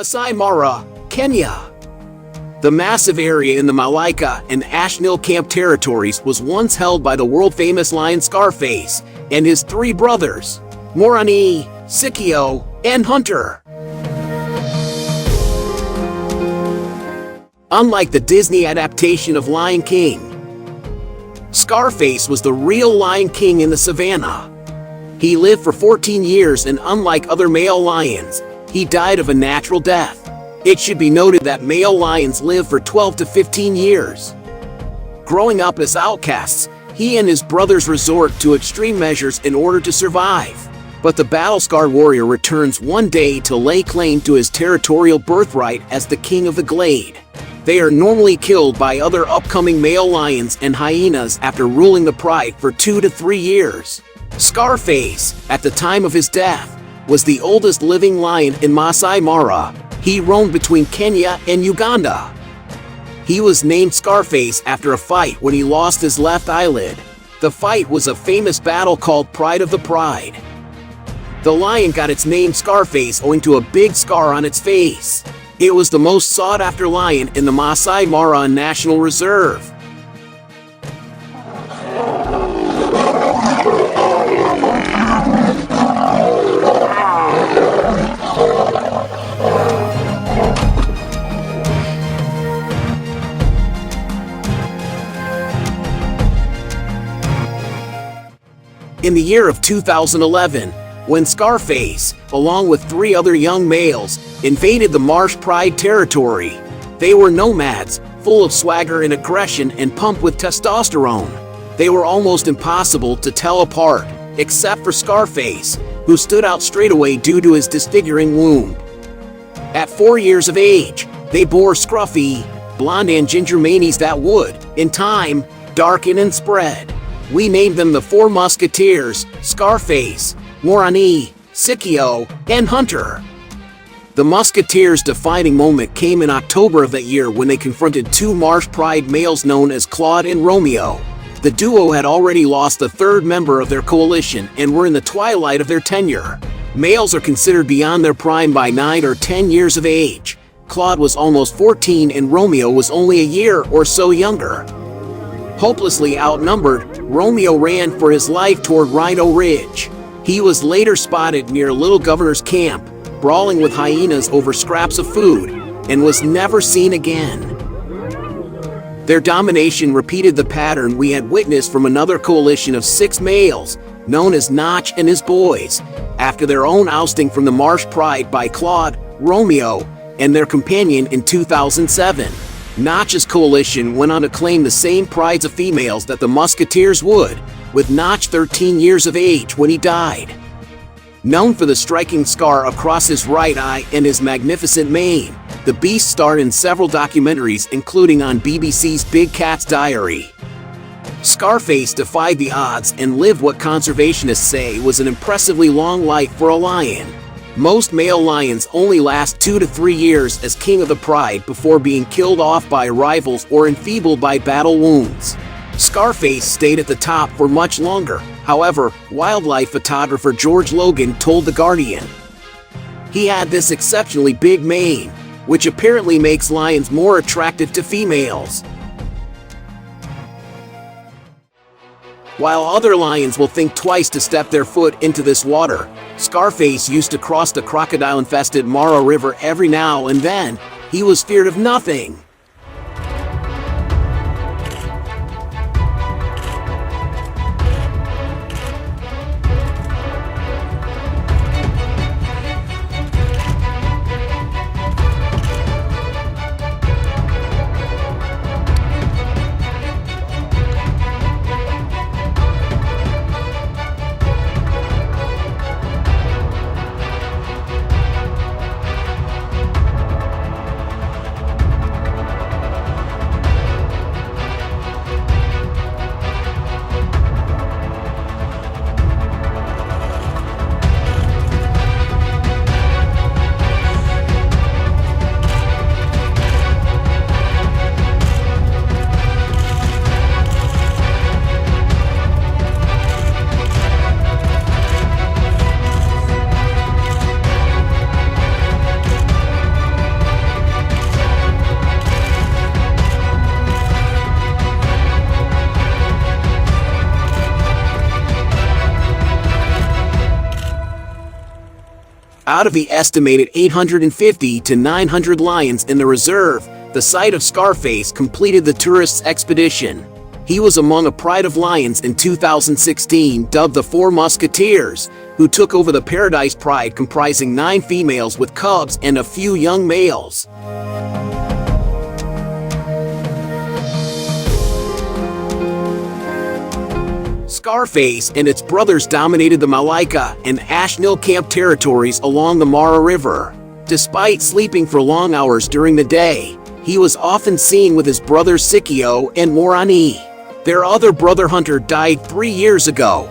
Masai Mara, Kenya. The massive area in the Malaika and Ashnil Camp territories was once held by the world-famous lion Scarface and his three brothers, Morani, Sikio, and Hunter. Unlike the Disney adaptation of Lion King, Scarface was the real Lion King in the savannah. He lived for 14 years and unlike other male lions, he died of a natural death. It should be noted that male lions live for 12 to 15 years. Growing up as outcasts, he and his brothers resort to extreme measures in order to survive. But the battle-scarred warrior returns one day to lay claim to his territorial birthright as the king of the glade. They are normally killed by other upcoming male lions and hyenas after ruling the pride for 2 to 3 years. Scarface, at the time of his death, was the oldest living lion in Masai Mara. He roamed between Kenya and Uganda. He was named Scarface after a fight when he lost his left eyelid. The fight was a famous battle called Pride of the Pride. The lion got its name Scarface owing to a big scar on its face. It was the most sought-after lion in the Masai Mara National Reserve. In the year of 2011, when Scarface, along with 3 other young males, invaded the Marsh Pride territory, they were nomads, full of swagger and aggression and pumped with testosterone. They were almost impossible to tell apart, except for Scarface, who stood out straight away due to his disfiguring wound. At 4 years of age, they bore scruffy, blonde and ginger manes that would, in time, darken and spread. We named them the Four Musketeers, Scarface, Morani, Sikio, and Hunter. The Musketeers' defining moment came in October of that year when they confronted 2 Marsh Pride males known as Claude and Romeo. The duo had already lost the 3rd member of their coalition and were in the twilight of their tenure. Males are considered beyond their prime by 9 or 10 years of age. Claude was almost 14 and Romeo was only a year or so younger. Hopelessly outnumbered, Romeo ran for his life toward Rhino Ridge. He was later spotted near Little Governor's Camp, brawling with hyenas over scraps of food, and was never seen again. Their domination repeated the pattern we had witnessed from another coalition of 6 males, known as Notch and his boys, after their own ousting from the Marsh Pride by Claude, Romeo, and their companion in 2007. Notch's coalition went on to claim the same prides of females that the Musketeers would, with Notch 13 years of age when he died. Known for the striking scar across his right eye and his magnificent mane, the beast starred in several documentaries including on BBC's Big Cat's Diary. Scarface defied the odds and lived what conservationists say was an impressively long life for a lion. Most male lions only last 2 to 3 years as king of the pride before being killed off by rivals or enfeebled by battle wounds. Scarface stayed at the top for much longer. However, wildlife photographer George Logan told The Guardian he had this exceptionally big mane, which apparently makes lions more attractive to females. While other lions will think twice to step their foot into this water, Scarface used to cross the crocodile-infested Mara River every now and then. He was feared of nothing. Out of the estimated 850 to 900 lions in the reserve, the sight of Scarface completed the tourists' expedition. He was among a pride of lions in 2016 dubbed the Four Musketeers, who took over the Paradise Pride comprising 9 females with cubs and a few young males. Scarface and its brothers dominated the Malaika and Ashnil-Camp territories along the Mara River. Despite sleeping for long hours during the day, he was often seen with his brothers Sikio and Morani. Their other brother Hunter died 3 years ago.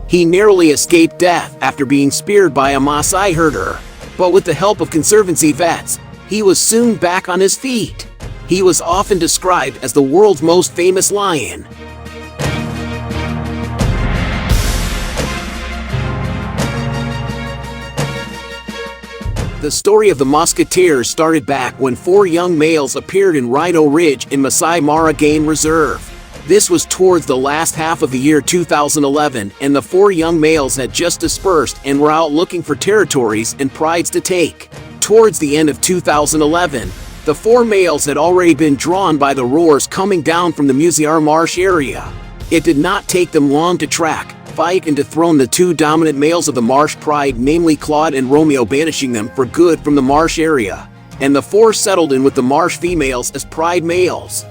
He narrowly escaped death after being speared by a Masai herder, but with the help of Conservancy vets, he was soon back on his feet. He was often described as the world's most famous lion. The story of the Musketeers started back when 4 young males appeared in Rhino Ridge in Masai Mara Game Reserve. This was towards the last half of the year 2011, and the 4 young males had just dispersed and were out looking for territories and prides to take. Towards the end of 2011, the 4 males had already been drawn by the roars coming down from the Muziar Marsh area. It did not take them long to track, fight and dethrone the 2 dominant males of the Marsh Pride, namely Claude and Romeo, banishing them for good from the Marsh area, and the 4 settled in with the Marsh females as Pride males.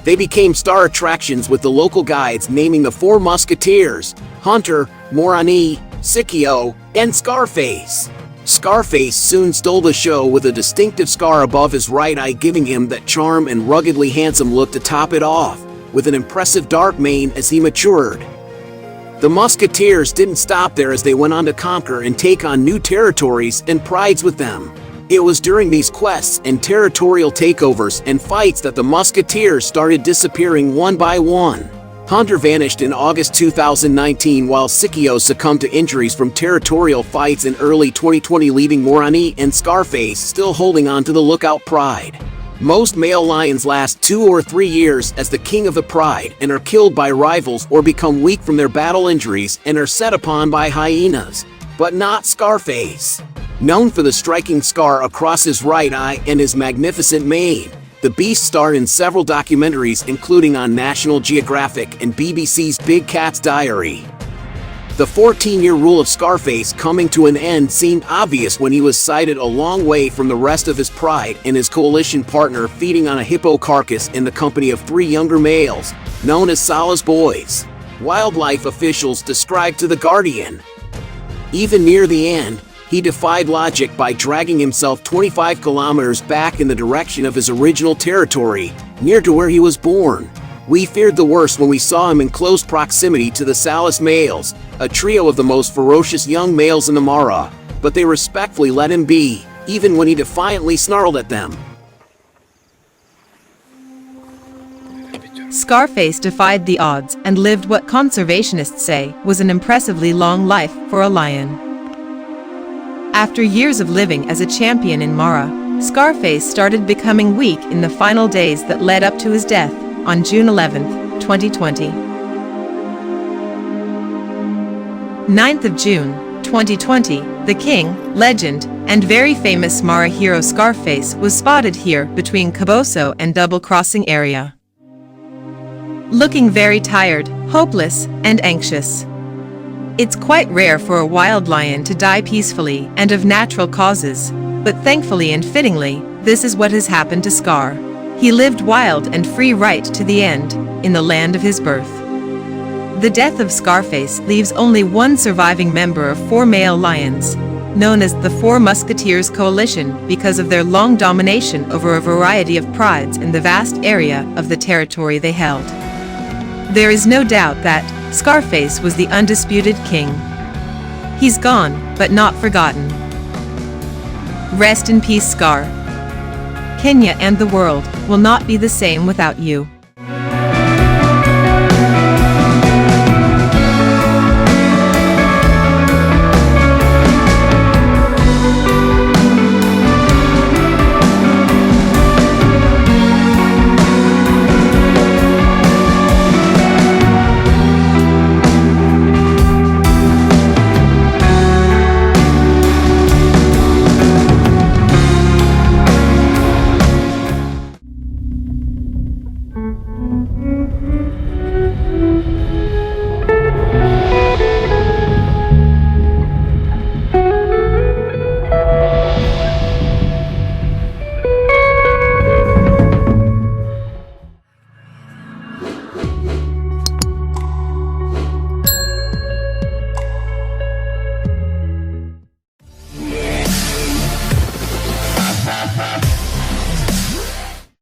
They became star attractions, with the local guides naming the 4 Musketeers Hunter, Morani, Sikio, and Scarface. Scarface soon stole the show with a distinctive scar above his right eye, giving him that charm and ruggedly handsome look to top it off, with an impressive dark mane as he matured. The Musketeers didn't stop there, as they went on to conquer and take on new territories and prides with them. It was during these quests and territorial takeovers and fights that the Musketeers started disappearing one by one. Hunter vanished in August 2019, while Sikio succumbed to injuries from territorial fights in early 2020, leaving Morani and Scarface still holding on to the Lookout Pride. Most male lions last 2 or 3 years as the king of the pride and are killed by rivals or become weak from their battle injuries and are set upon by hyenas. But not Scarface. Known for the striking scar across his right eye and his magnificent mane, the beast starred in several documentaries, including on National Geographic and BBC's Big Cat's Diary. The 14-year rule of Scarface coming to an end seemed obvious when he was sighted a long way from the rest of his pride and his coalition partner, feeding on a hippo carcass in the company of 3 younger males, known as Salah's boys. Wildlife officials described to The Guardian. Even near the end, he defied logic by dragging himself 25 kilometers back in the direction of his original territory, near to where he was born. We feared the worst when we saw him in close proximity to the Salas males, a trio of the most ferocious young males in the Mara, but they respectfully let him be, even when he defiantly snarled at them. Scarface defied the odds and lived what conservationists say was an impressively long life for a lion. After years of living as a champion in Mara, Scarface started becoming weak in the final days that led up to his death on June 11, 2020. 9th of June, 2020, the king, legend, and very famous Mara hero Scarface was spotted here between Caboso and Double Crossing area. Looking very tired, hopeless, and anxious. It's quite rare for a wild lion to die peacefully and of natural causes, but thankfully and fittingly, this is what has happened to Scar. He lived wild and free right to the end, in the land of his birth. The death of Scarface leaves only one surviving member of 4 male lions, known as the Four Musketeers Coalition, because of their long domination over a variety of prides in the vast area of the territory they held. There is no doubt that Scarface was the undisputed king. He's gone, but not forgotten. Rest in peace, Scar. Kenya and the world will not be the same without you.